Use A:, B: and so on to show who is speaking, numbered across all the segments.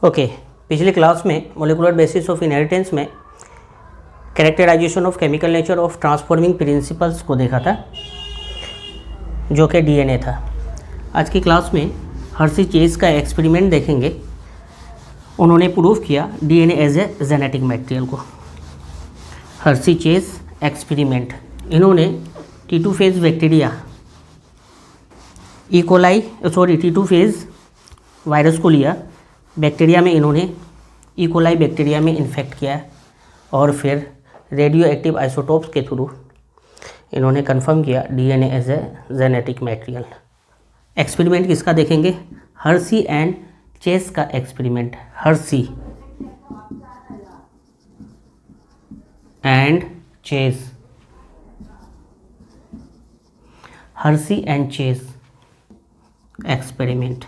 A: Okay, पिछले class में molecular basis of inheritance में characterisation of chemical nature of transforming principles को देखा था, जो कि डीएनए था। आज की क्लास में हर्शी चेस का एक्सपेरिमेंट देखेंगे। उन्होंने प्रूव किया DNA as a genetic material को। हर्शी चेस एक्सपेरिमेंट, इन्होंने T2 phase bacteria T2 phase virus को लिया, बैक्टीरिया में इन्होंने इकोलाई बैक्टीरिया में इन्फेक्ट किया और फिर रेडियो एक्टिव आइसोटोप्स के थ्रू इन्होंने कंफर्म किया DNA as a genetic material. Experiment किसका देखेंगे? हर्शी एंड चेस का experiment. Hershey and Chase, Hershey and Chase experiment.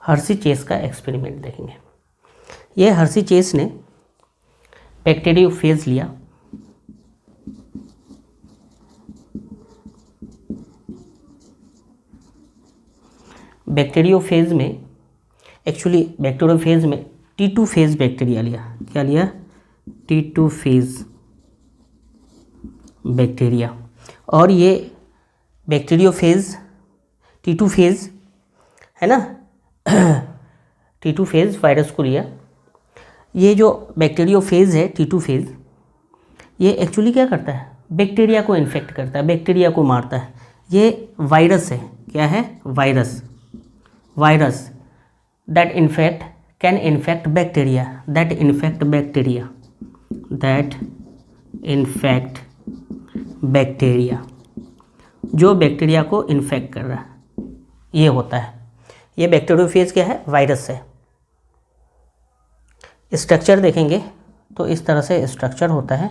A: Hershey Chase का एक्सपेरिमेंट देखेंगे। यह हर्शी चेस ने बैक्टीरियोफेज लिया। बैक्टीरियोफेज में बैक्टीरियोफेज में T2 फेज बैक्टीरिया लिया। क्या लिया? T2 phase bacteria. और ये बैक्टीरियोफेज T2 फेज है ना, T2 फेज वायरस को लिया। ये जो बैक्टीरियोफेज है T2 फेज, ये एक्चुअली क्या करता है? बैक्टीरिया को इन्फेक्ट करता है, बैक्टीरिया को मारता है। ये वायरस है। क्या है? Virus. Virus that infect can infect bacteria, that infect bacteria, that infect bacteria, जो बैक्टीरिया को इन्फेक्ट कर रहा है, ये होता है। ये बैक्टीरियोफेज क्या है? वायरस है। स्ट्रक्चर देखेंगे तो इस तरह से स्ट्रक्चर होता है।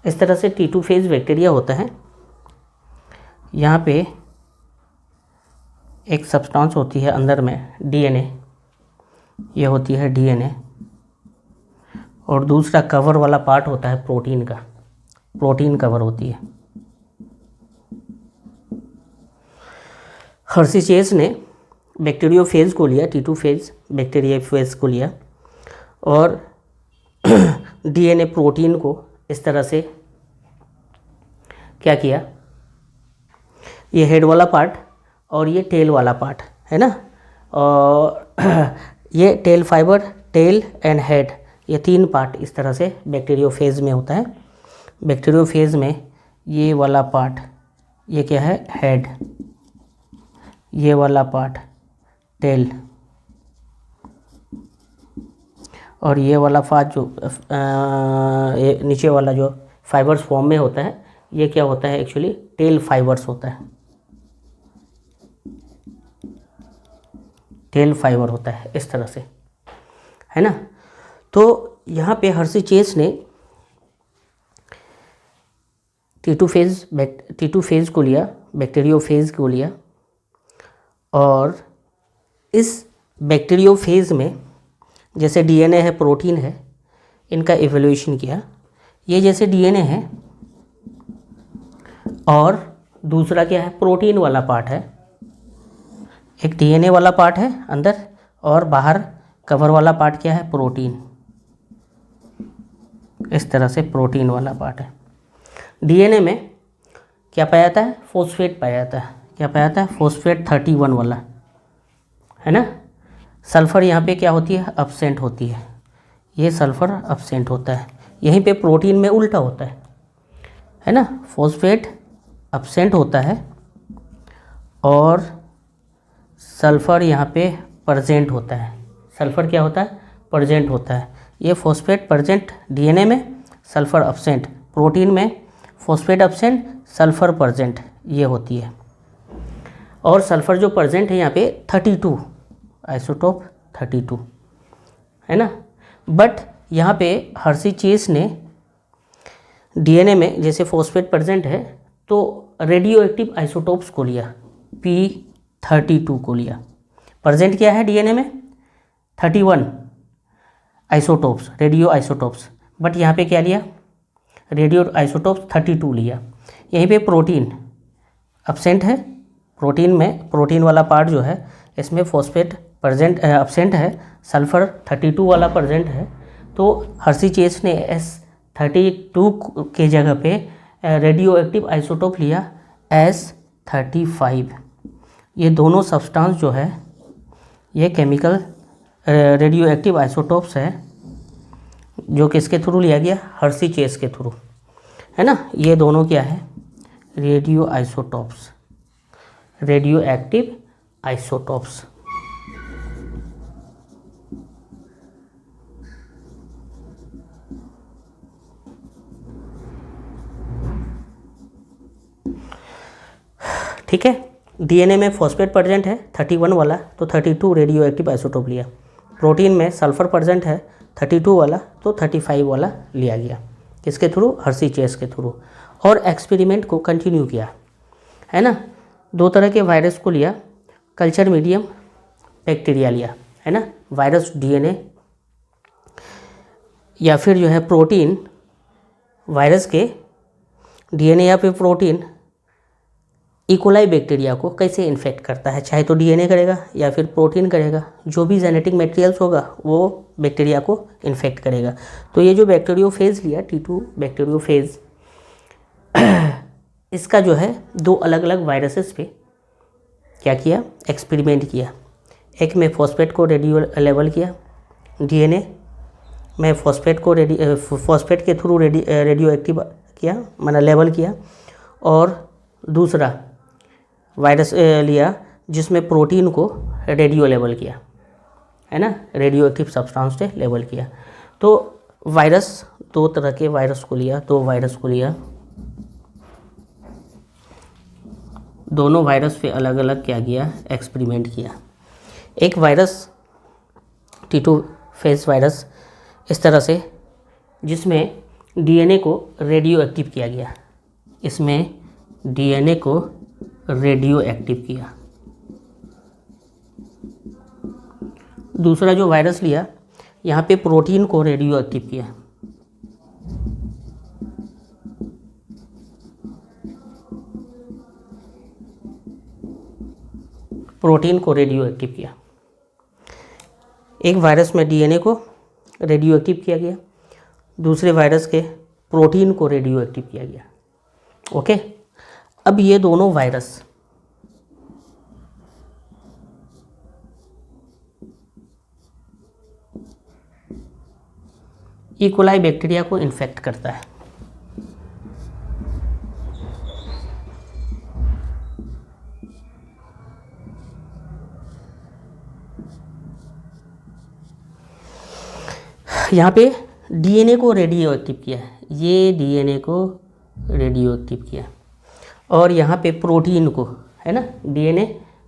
A: इस तरह से T2 फेज बैक्टीरिया होता है। यहाँ पे एक सब्सटेंस होती है अंदर में, डीएनए। ये होती है डीएनए। और दूसरा कवर वाला पार्ट होता है प्रोटीन का, प्रोटीन कवर होती है। हर्शी चेस ने बैक्टीरियोफेज को लिया, T2 फेज बैक्टीरियोफेज को लिया, और डीएनए प्रोटीन को इस तरह से क्या किया? ये हेड वाला पार्ट और ये टेल वाला पार्ट है ना, और ये tail fibre, tail and head, ये तीन पार्ट इस तरह से बैक्टीरियोफेज में होता है। बैक्टीरियोफेज में ये वाला पार्ट, ये क्या है? हेड। ये वाला पार्ट टेल, और ये वाला पार्ट जो ये नीचे वाला जो फाइबर्स फॉर्म में होता है, ये क्या होता है? एक्चुअली टेल फाइबर्स होता है। टेल फाइबर होता है इस तरह से, है ना। तो यहाँ पे हर्शी चेस ने T2 फेज को लिया, बैक्टीरियोफेज को लिया, और इस बैक्टीरियोफेज में जैसे डीएनए है, प्रोटीन है, इनका इवोल्यूशन किया। ये जैसे डीएनए है और दूसरा क्या है? प्रोटीन वाला पार्ट है। एक डीएनए वाला पार्ट है अंदर, और बाहर कवर वाला पार्ट क्या है? प्रोटीन। इस तरह से प्रोटीन वाला पार्ट है। डीएनए में क्या पाया जाता है? फॉस्फेट पाया जाता है। क्या पाया जाता है? फॉस्फेट 31 वाला, है ना। सल्फ़र यहाँ पे क्या होती है? अब्सेंट होती है। ये सल्फ़र अब्सेंट होता है। यहीं पे प्रोटीन में उल्टा होता है ना। फॉस्फेट अब्सेंट होता है और सल्फ़र यहाँ पे प्रेजेंट होता है। सल्फ़र क्या होता है? प्रेजेंट होता है। ये फॉस्फेट प्रेजेंट डीएनए में, सल्फ़र अब्सेंट प्रोटीन में, फॉस्फेट अब्सेंट, सल्फ़र प्रेजेंट, ये होती है। और सल्फ़र जो प्रेजेंट है यहाँ पे 32, आइसोटोप 32, है ना। बट यहाँ पे हर्शी चेस ने डीएनए में जैसे फॉस्फेट प्रेजेंट है, तो रेडियो एक्टिव आइसोटोप्स को लिया। P32 को लिया। प्रेजेंट क्या है डीएनए में? 31 आइसोटोप्स, रेडियो आइसोटोप्स, बट यहाँ पे क्या लिया? रेडियो आइसोटोप्स 32 लिया। यहीं पे प्रोटीन एब्सेंट है, प्रोटीन में प्रोटीन वाला पार्ट जो है इसमें फॉस्फेट प्रेजेंट एब्सेंट है, सल्फर 32 वाला प्रेजेंट है। तो हर्षी चेस ने S32 के जगह पे रेडियो एक्टिव आइसोटोप लिया S35। ये दोनों सब्सटेंस जो है ये केमिकल रेडियो एक्टिव आइसोटोप्स है, जो किसके थ्रू लिया गया? हर्षी चेस के थ्रू, है ना। ये दोनों क्या है? Radio isotopes, radio active isotopes. ठीक है, डीएनए में फॉस्फेट प्रेजेंट है 31 वाला, तो 32 रेडियो एक्टिव आइसोटोप लिया। प्रोटीन में सल्फर प्रेजेंट है 32 वाला, तो 35 वाला लिया गया। किसके थ्रू? हर्षी चेस के थ्रू। और एक्सपेरिमेंट को कंटिन्यू किया, है ना। 2 तरह के वायरस को लिया, कल्चर मीडियम, बैक्टीरिया लिया, है ना। वायरस डीएनए या फिर जो है प्रोटीन वायरस के डीएनए या फिर प्रोटीन इकोलाई बैक्टीरिया को कैसे इन्फेक्ट करता है, चाहे तो डीएनए करेगा या फिर प्रोटीन करेगा, जो भी जेनेटिक मटेरियल्स होगा वो बैक्टीरिया को इन्फेक्ट करेगा। तो ये जो बैक्टीरियोफेज लिया, T2 बैक्टीरियोफेज, इसका जो है 2 अलग अलग वायरसेस पे क्या किया? एक्सपेरिमेंट किया। एक में फॉस्फेट को रेडियो लेवल किया, डीएनए में फॉस्फेट को फॉस्फेट के थ्रू रेडियो एक्टिव किया, माना लेवल किया। और दूसरा वायरस लिया जिसमें प्रोटीन को रेडियो लेवल किया, है ना, रेडियो एक्टिव सब्सटेंस से लेवल किया। तो वायरस 2 तरह के वायरस को लिया, 2 वायरस को लिया, दोनों वायरस पे अलग अलग क्या किया? एक्सपेरिमेंट किया। एक वायरस T2 फेज वायरस इस तरह से, जिसमें डीएनए को रेडियो एक्टिव किया गया, इसमें डीएनए को रेडियो एक्टिव किया। दूसरा जो वायरस लिया, यहाँ पे प्रोटीन को रेडियो एक्टिव किया। प्रोटीन को रेडियो एक्टिव किया। एक वायरस में डीएनए को रेडियो एक्टिव किया गया, दूसरे वायरस के प्रोटीन को रेडियो एक्टिव किया गया। ओके, अब ये दोनों वायरस इकोलाई बैक्टीरिया को इन्फेक्ट करता है। यहाँ पे डीएनए को रेडियो एक्टिव किया है, ये डीएनए को रेडियो एक्टिव किया, और यहाँ पे प्रोटीन को, है ना, डीएनए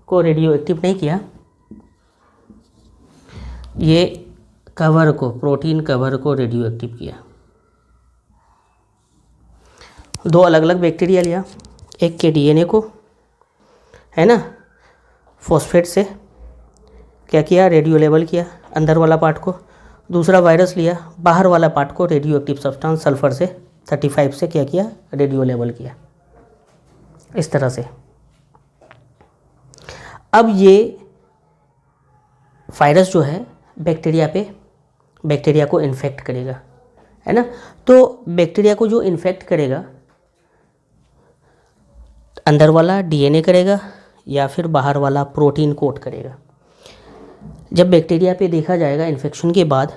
A: को रेडियो एक्टिव नहीं किया, ये कवर को, प्रोटीन कवर को रेडियो एक्टिव किया। 2 अलग अलग बैक्टीरिया लिया, एक के डीएनए को, है ना, फॉस्फेट से क्या किया? रेडियो लेवल किया, अंदर वाला पार्ट को। दूसरा वायरस लिया, बाहर वाला पार्ट को रेडियो एक्टिव सब्सटेंस सल्फर से 35 से क्या किया? रेडियो लेवल किया। इस तरह से अब ये वायरस जो है बैक्टीरिया को इन्फेक्ट करेगा, है ना। तो बैक्टीरिया को जो इन्फेक्ट करेगा, अंदर वाला डीएनए करेगा या फिर बाहर वाला प्रोटीन कोट करेगा। जब बैक्टीरिया पे देखा जाएगा इन्फेक्शन के बाद,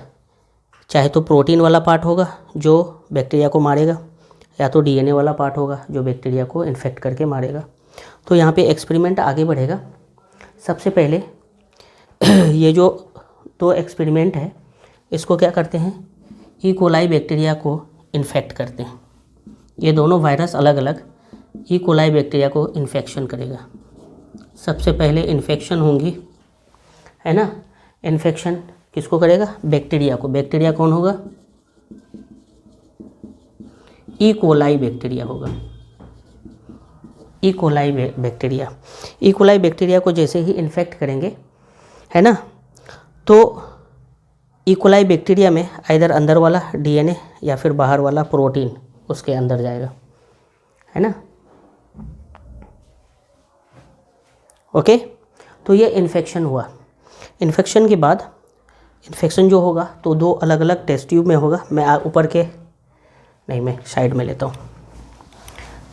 A: चाहे तो प्रोटीन वाला पार्ट होगा जो बैक्टीरिया को मारेगा, या तो डीएनए वाला पार्ट होगा जो बैक्टीरिया को इन्फेक्ट करके मारेगा। तो यहाँ पे एक्सपेरिमेंट आगे बढ़ेगा। सबसे पहले ये जो 2 एक्सपेरिमेंट है, इसको क्या करते हैं? ई कोलाई बैक्टीरिया को इन्फेक्ट करते हैं। ये दोनों वायरस अलग अलग ई कोलाई बैक्टीरिया को इन्फेक्शन करेगा। सबसे पहले इन्फेक्शन होंगी, है ना, इन्फेक्शन किसको करेगा? बैक्टीरिया को। बैक्टीरिया कौन होगा? ई कोलाई बैक्टीरिया होगा। Coli bacteria. कोलाई बैक्टीरिया को जैसे ही इन्फेक्ट करेंगे, है ना, तो कोलाई बैक्टीरिया में इधर अंदर वाला डीएनए या फिर बाहर वाला प्रोटीन उसके अंदर जाएगा, है ना। ओके, तो ये इन्फेक्शन हुआ। इन्फेक्शन के बाद इन्फेक्शन जो होगा तो दो अलग अलग टेस्ट ट्यूब में होगा। मैं ऊपर के नहीं, मैं साइड में लेता हूँ,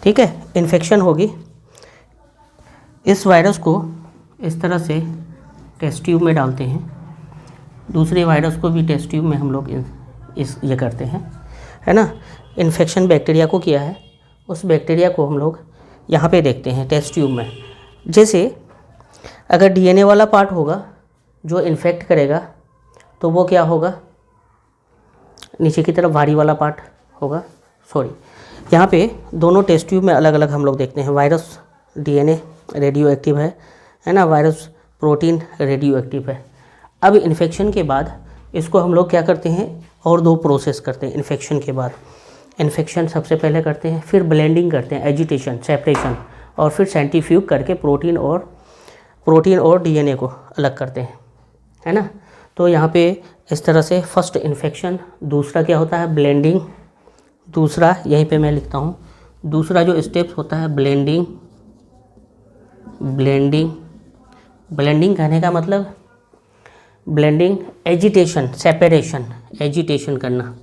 A: ठीक है। इन्फेक्शन होगी, इस वायरस को इस तरह से टेस्ट ट्यूब में डालते हैं, दूसरे वायरस को भी टेस्ट ट्यूब में हम लोग ये करते हैं, है ना। इन्फेक्शन बैक्टीरिया को किया है, उस बैक्टीरिया को हम लोग यहाँ पे देखते हैं टेस्ट ट्यूब में। जैसे अगर डीएनए वाला पार्ट होगा जो इन्फेक्ट करेगा तो वो क्या होगा, नीचे की तरफ भारी वाला पार्ट होगा। सॉरी, यहाँ पे दोनों टेस्ट ट्यूब में अलग अलग हम लोग देखते हैं। वायरस डीएनए रेडियो एक्टिव है ना, वायरस प्रोटीन रेडियो एक्टिव है। अब इन्फेक्शन के बाद इसको हम लोग क्या करते हैं, और दो प्रोसेस करते हैं इन्फेक्शन के बाद। इन्फेक्शन सबसे पहले करते हैं, फिर ब्लेंडिंग करते हैं, एजिटेशन, सेपरेशन, और फिर सेंट्रीफ्यूग करके प्रोटीन और डीएनए को अलग करते हैं, है ना। तो यहाँ पे इस तरह से फर्स्ट इन्फेक्शन, दूसरा क्या होता है ब्लेंडिंग, दूसरा यहीं पे मैं लिखता हूँ, दूसरा जो स्टेप्स होता है ब्लेंडिंग। ब्लेंडिंग कहने का मतलब ब्लेंडिंग, एजिटेशन, सेपरेशन, एजिटेशन करना,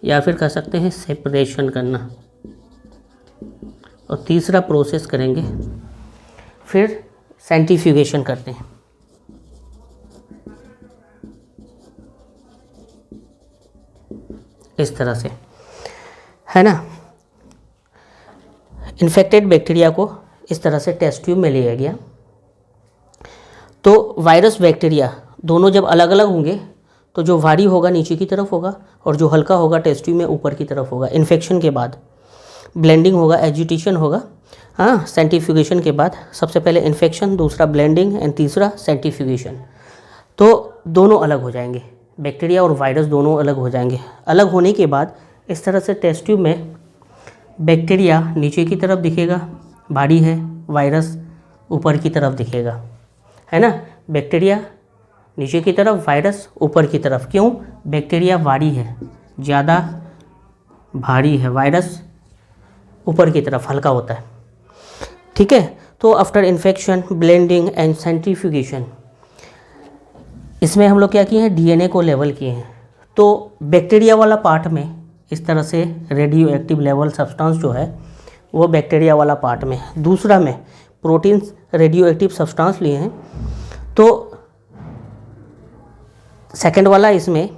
A: या फिर कह सकते हैं सेपरेशन करना, और तीसरा प्रोसेस करेंगे, फिर सेंट्रीफ्यूगेशन करते हैं। इस तरह से, है ना। इन्फेक्टेड बैक्टीरिया को इस तरह से टेस्ट ट्यूब में लिया गया। तो वायरस बैक्टीरिया दोनों जब अलग अलग होंगे तो जो भारी होगा नीचे की तरफ होगा और जो हल्का होगा टेस्ट ट्यूब में ऊपर की तरफ होगा। इन्फेक्शन के बाद ब्लेंडिंग होगा, एजिटेशन होगा, हाँ। सेंट्रीफ्यूगेशन के बाद सबसे पहले इन्फेक्शन, दूसरा ब्लेंडिंग एंड तीसरा सेंट्रीफ्यूगेशन। तो दोनों अलग हो जाएंगे, बैक्टीरिया और वायरस दोनों अलग हो जाएंगे। अलग होने के बाद इस तरह से टेस्ट ट्यूब में बैक्टीरिया नीचे की तरफ दिखेगा, भारी है, वायरस ऊपर की तरफ दिखेगा, है ना। बैक्टीरिया नीचे की तरफ, वायरस ऊपर की तरफ। क्यों? बैक्टीरिया भारी है, ज़्यादा भारी है, वायरस ऊपर की तरफ हल्का होता है, ठीक है। तो after infection, blending and centrifugation, इसमें हम लोग क्या किए हैं, डीएनए को लेवल किए हैं। तो बैक्टीरिया वाला पार्ट में इस तरह से रेडियो एक्टिव लेवल सब्सटेंस जो है वो बैक्टीरिया वाला पार्ट में, दूसरा में प्रोटीन रेडियो एक्टिव सब्सटेंस लिए हैं। तो सेकंड वाला इसमें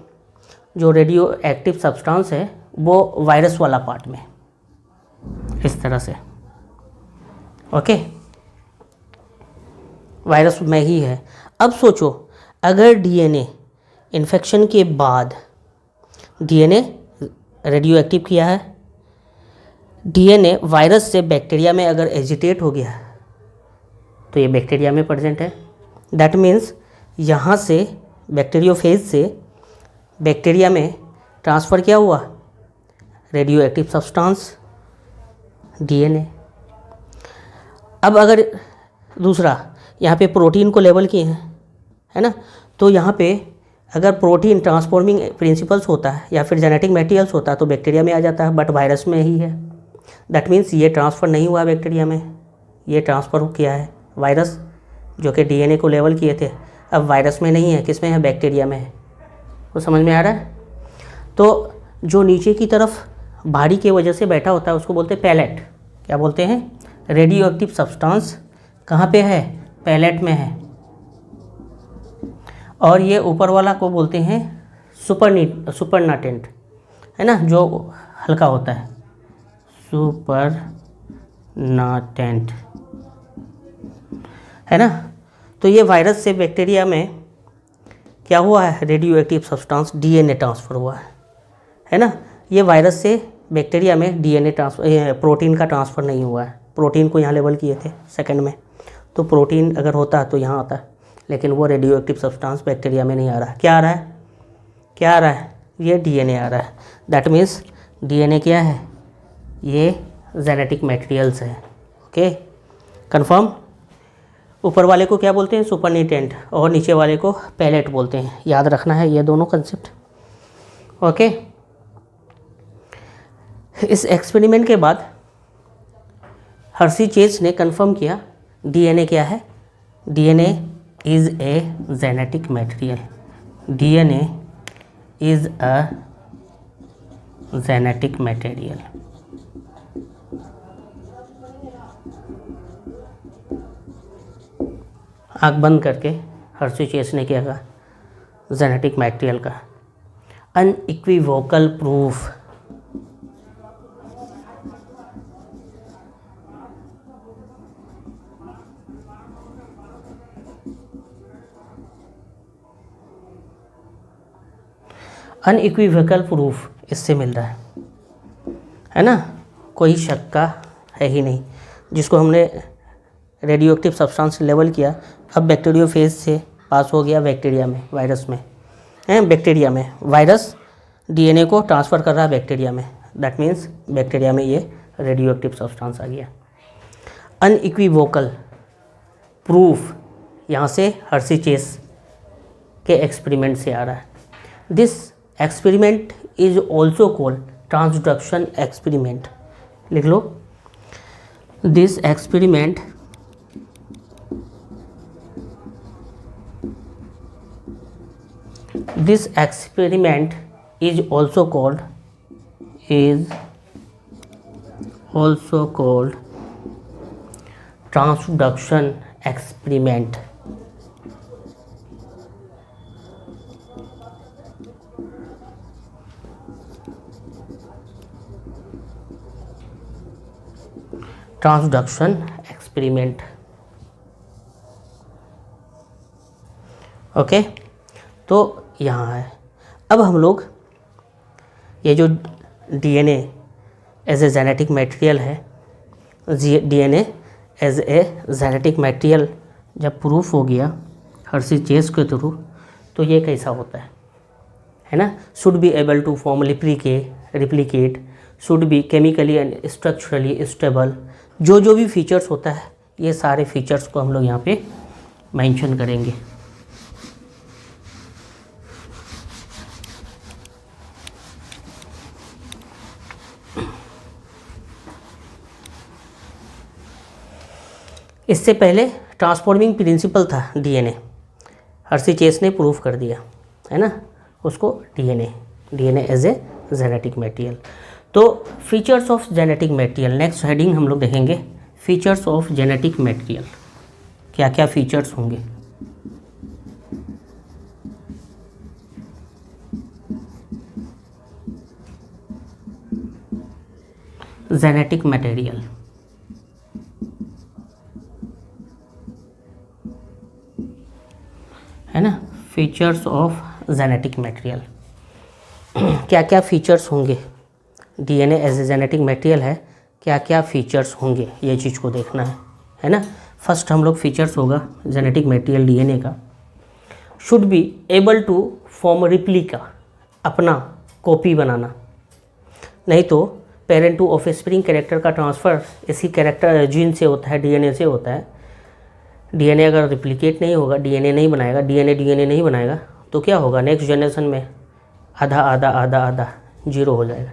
A: जो रेडियो एक्टिव सब्सटेंस है वो वायरस वाला पार्ट में, इस तरह से, ओके, वायरस में ही है। अब सोचो अगर डीएनए इन्फेक्शन के बाद डीएनए रेडियो एक्टिव किया है, डीएनए वायरस से बैक्टीरिया में अगर एजिटेट हो गया तो ये बैक्टीरिया में प्रेजेंट है। दैट मीन्स यहाँ से बैक्टीरियोफेज से बैक्टीरिया में ट्रांसफ़र क्या हुआ, रेडियो एक्टिव सब्सटेंस डीएनए। अब अगर दूसरा यहाँ पे प्रोटीन को लेवल किए हैं, है ना, तो यहाँ पे अगर प्रोटीन ट्रांसफॉर्मिंग प्रिंसिपल्स होता है या फिर जेनेटिक मटेरियल्स होता है तो बैक्टीरिया में आ जाता है, बट वायरस में ही है। दैट मीन्स ये ट्रांसफ़र नहीं हुआ बैक्टीरिया में, ये ट्रांसफ़र किया है वायरस, जो कि डीएनए को लेवल किए थे, अब वायरस में नहीं है, किस में है, बैक्टीरिया में है। वो समझ में आ रहा है। तो जो नीचे की तरफ भारी की वजह से बैठा होता है उसको बोलते हैं पैलेट। क्या बोलते हैं, रेडियो एक्टिव सब्सटेंस कहाँ पे है, पैलेट में है। और ये ऊपर वाला को बोलते हैं सुपरनाटेंट, है ना, जो हल्का होता है, सुपरनाटेंट, है ना। तो ये वायरस से बैक्टीरिया में क्या हुआ है, radio active substance DNA transfer हुआ है ना। ये वायरस से बैक्टीरिया में डीएनए ट्रांसफ़र, प्रोटीन का ट्रांसफ़र नहीं हुआ है। प्रोटीन को यहाँ लेवल किए थे सेकंड में, तो प्रोटीन अगर होता तो यहाँ आता है, लेकिन वो रेडियो एक्टिव सब्सटेंस बैक्टीरिया में नहीं आ रहा है। क्या आ रहा है, क्या आ रहा है, ये डीएनए आ रहा है। दैट मीन्स डीएनए क्या है, ये जेनेटिक मटेरियल्स है। Okay, confirm. ऊपर वाले को क्या बोलते हैं? सुपरनिटेंट, और नीचे वाले को पैलेट बोलते हैं। याद रखना है ये दोनों कंसेप्ट। ओके, इस एक्सपेरिमेंट के बाद हर्शी चेज ने कंफर्म किया डीएनए क्या है? DNA is a genetic material. DNA is a genetic material. आँख बंद करके हर्शी चेज ने क्या कहा? जेनेटिक मटेरियल का अनइक्विवोकल प्रूफ। अनइक्विवोकल प्रूफ इससे मिल रहा है ना? कोई शक का है ही नहीं। जिसको हमने रेडियो एक्टिव सब्सटेंस लेवल किया, अब बैक्टीरियोफेज से पास हो गया बैक्टीरिया में, वायरस में है। बैक्टीरिया में वायरस डीएनए को ट्रांसफ़र कर रहा है बैक्टीरिया में। दैट मीन्स बैक्टीरिया में ये रेडियो एक्टिव सब्सटेंस आ गया। अनइक्विवोकल प्रूफ यहाँ से हर्शी चेज के एक्सपेरिमेंट से आ रहा है। This experiment is also called transduction experiment. लिख लो, दिस एक्सपेरिमेंट is also called transduction experiment. Transduction experiment. Okay, तो यहाँ है। अब हम लोग ये जो DNA as a genetic material है, DNA as a genetic material जब प्रूफ हो गया हर्शी चेज के थ्रू, तो ये कैसा होता है ना? Should be able to form replicate, should be chemically and structurally stable. जो भी फीचर्स होता है, ये सारे फीचर्स को हम लोग यहाँ पे मेंशन करेंगे। इससे पहले ट्रांसफॉर्मिंग प्रिंसिपल था डीएनए, हर्शी चेज ने प्रूफ कर दिया है ना उसको, DNA as a genetic material. तो features of genetic material, next heading हम लोग देखेंगे फीचर्स ऑफ जेनेटिक मटेरियल। क्या क्या फीचर्स होंगे? जेनेटिक मटेरियल है ना, फीचर्स ऑफ जेनेटिक मटेरियल। क्या क्या फीचर्स होंगे? DNA as a genetic material है, क्या क्या फीचर्स होंगे ये चीज़ को देखना है ना। फर्स्ट हम लोग फीचर्स होगा जेनेटिक मटेरियल डीएनए का, should be able to form replica, अपना कॉपी बनाना। नहीं तो पेरेंट टू ऑफस्प्रिंग कैरेक्टर का ट्रांसफ़र इसी कैरेक्टर जीन से होता है, डीएनए से होता है। डीएनए अगर रिप्लिकेट नहीं होगा, डीएनए नहीं बनाएगा, डीएनए नहीं बनाएगा, तो क्या होगा? नेक्स्ट जनरेशन में आधा आधा आधा आधा जीरो हो जाएगा,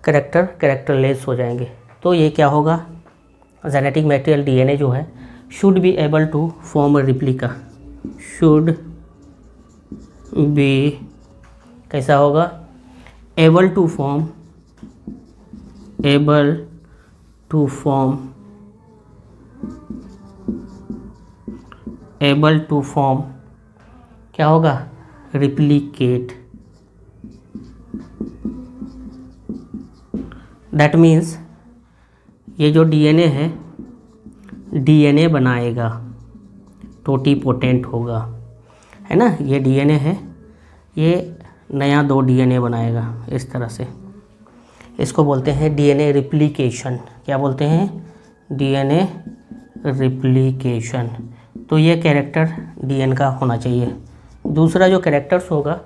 A: कैरेक्टरलेस हो जाएंगे। तो ये क्या होगा? जेनेटिक मटेरियल डीएनए जो है should be able to form replica, should be कैसा होगा? एबल टू फॉर्म क्या होगा? रिप्लिकेट। दैट मीन्स ये जो डीएनए है, डीएनए बनाएगा, टोटीपोटेंट होगा, है ना। ये डीएनए है, ये नया 2 डीएनए बनाएगा इस तरह से। इसको बोलते हैं डीएनए रिप्लिकेशन। क्या बोलते हैं? DNA replication. तो ये कैरेक्टर डीएनए का होना चाहिए। दूसरा जो कैरेक्टर्स होगा,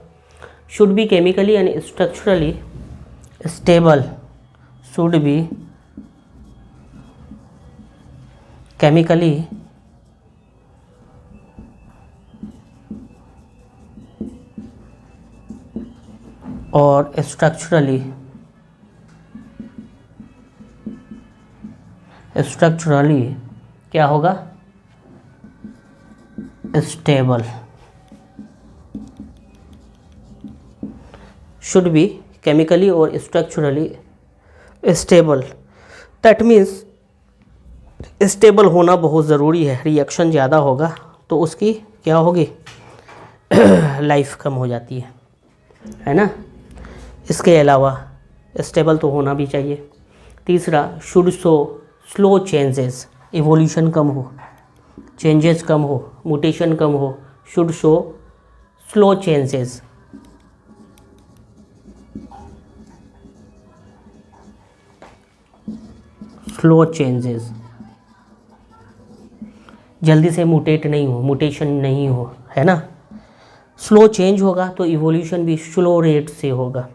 A: should be chemically and structurally stable, should be chemically और स्ट्रक्चरली क्या होगा, स्टेबल, शुड बी केमिकली और structurally stable. That means stable होना बहुत ज़रूरी है। रिएक्शन ज़्यादा होगा तो उसकी क्या होगी, लाइफ कम हो जाती है ना। इसके अलावा स्टेबल तो होना भी चाहिए। तीसरा, should show slow changes, evolution कम हो, चेंजेस कम हो, म्यूटेशन कम हो। Should show slow changes, slow changes, जल्दी से म्यूटेट नहीं हो, म्यूटेशन नहीं हो, है ना। स्लो चेंज होगा तो इवोल्यूशन भी स्लो रेट से होगा।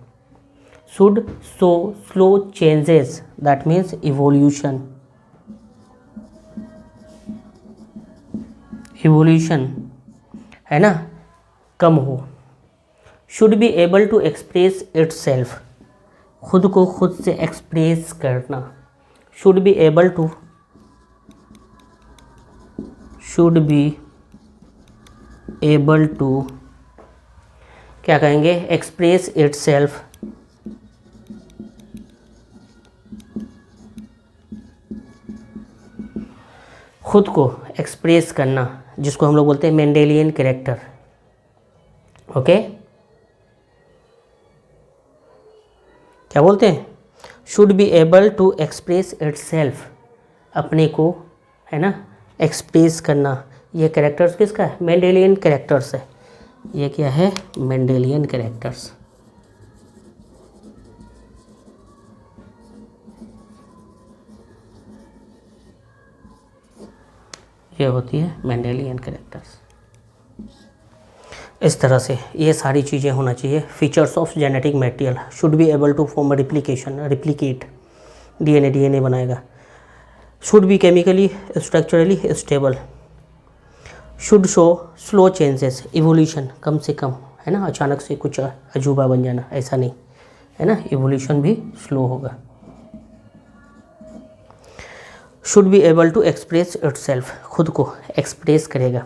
A: Should show slow changes, that means evolution है ना, कम हो। Should be able to express itself, खुद को खुद से एक्सप्रेस करना। शुड बी एबल टू, क्या कहेंगे, एक्सप्रेस इटसेल्फ, खुद को एक्सप्रेस करना, जिसको हम लोग बोलते हैं मेंडेलियन कैरेक्टर। ओके, क्या बोलते हैं, should be able to express itself, अपने को, है ना, एक्सप्रेस करना। ये कैरेक्टर्स किसका है, मेंडेलियन कैरेक्टर्स है। ये क्या है, मेंडेलियन कैरेक्टर्स। ये होती है मेंडेलियन कैरेक्टर्स। इस तरह से ये सारी चीज़ें होना चाहिए। Features of genetic material, should be able to form replicate, DNA बनाएगा। Should be chemically structurally stable. Should show slow changes, evolution कम से कम, है ना, अचानक से कुछ अजूबा बन जाना, ऐसा नहीं, है ना, इवोल्यूशन भी स्लो होगा। Should be able to express itself, खुद को एक्सप्रेस करेगा,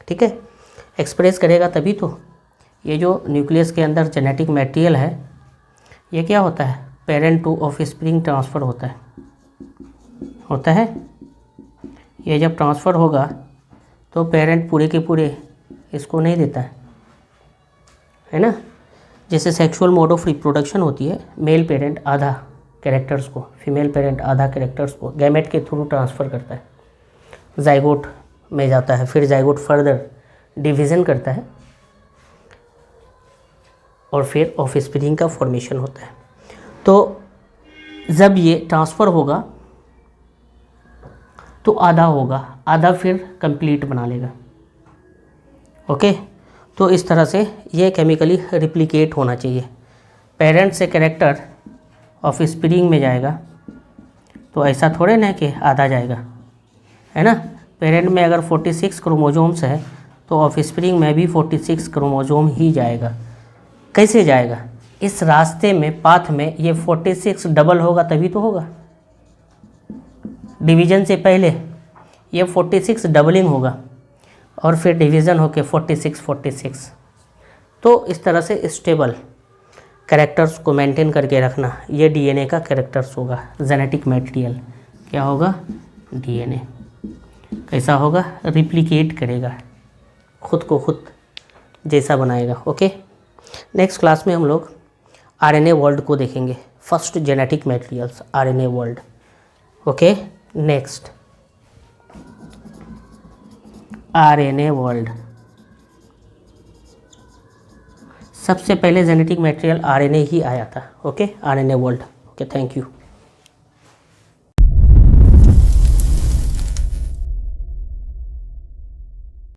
A: ठीक है, एक्सप्रेस करेगा तभी तो। ये जो न्यूक्लियस के अंदर जेनेटिक मटेरियल है, ये क्या होता है, पेरेंट टू ऑफस्प्रिंग ट्रांसफ़र होता है। ये जब ट्रांसफ़र होगा तो पेरेंट पूरे के पूरे इसको नहीं देता है ना। जैसे सेक्सुअल मोड ऑफ रिप्रोडक्शन होती है, मेल पेरेंट आधा कैरेक्टर्स को, फीमेल पेरेंट आधा कैरेक्टर्स को गैमेट के थ्रू ट्रांसफ़र करता है, जाइगोट में जाता है, फिर जाइगोट फर्दर डिवीज़न करता है और फिर ऑफस्प्रिंग का फॉर्मेशन होता है। तो जब ये ट्रांसफ़र होगा तो आधा होगा, आधा फिर कंप्लीट बना लेगा। ओके, तो इस तरह से ये केमिकली रिप्लिकेट होना चाहिए। पेरेंट से कैरेक्टर ऑफस्प्रिंग में जाएगा तो ऐसा थोड़े ना कि आधा जाएगा, है ना। पेरेंट में अगर 46 क्रोमोजोम्स है तो ऑफस्प्रिंग में भी 46 क्रोमोजोम ही जाएगा। कैसे जाएगा, इस रास्ते में, पाथ में ये 46 डबल होगा तभी तो होगा। डिवीज़न से पहले ये 46 डबलिंग होगा और फिर डिवीज़न होके 46। तो इस तरह से स्टेबल कैरेक्टर्स को मेंटेन करके रखना, ये डीएनए का कैरेक्टर्स होगा। जेनेटिक मटेरियल क्या होगा, डीएनए कैसा होगा, रिप्लिकेट करेगा, खुद को खुद जैसा बनाएगा। ओके, नेक्स्ट क्लास में हम लोग आरएनए वर्ल्ड को देखेंगे, first genetic materials, RNA world. Okay, next RNA world. सबसे पहले जेनेटिक मटेरियल आरएनए ही आया था। Okay, RNA world. Okay, thank you.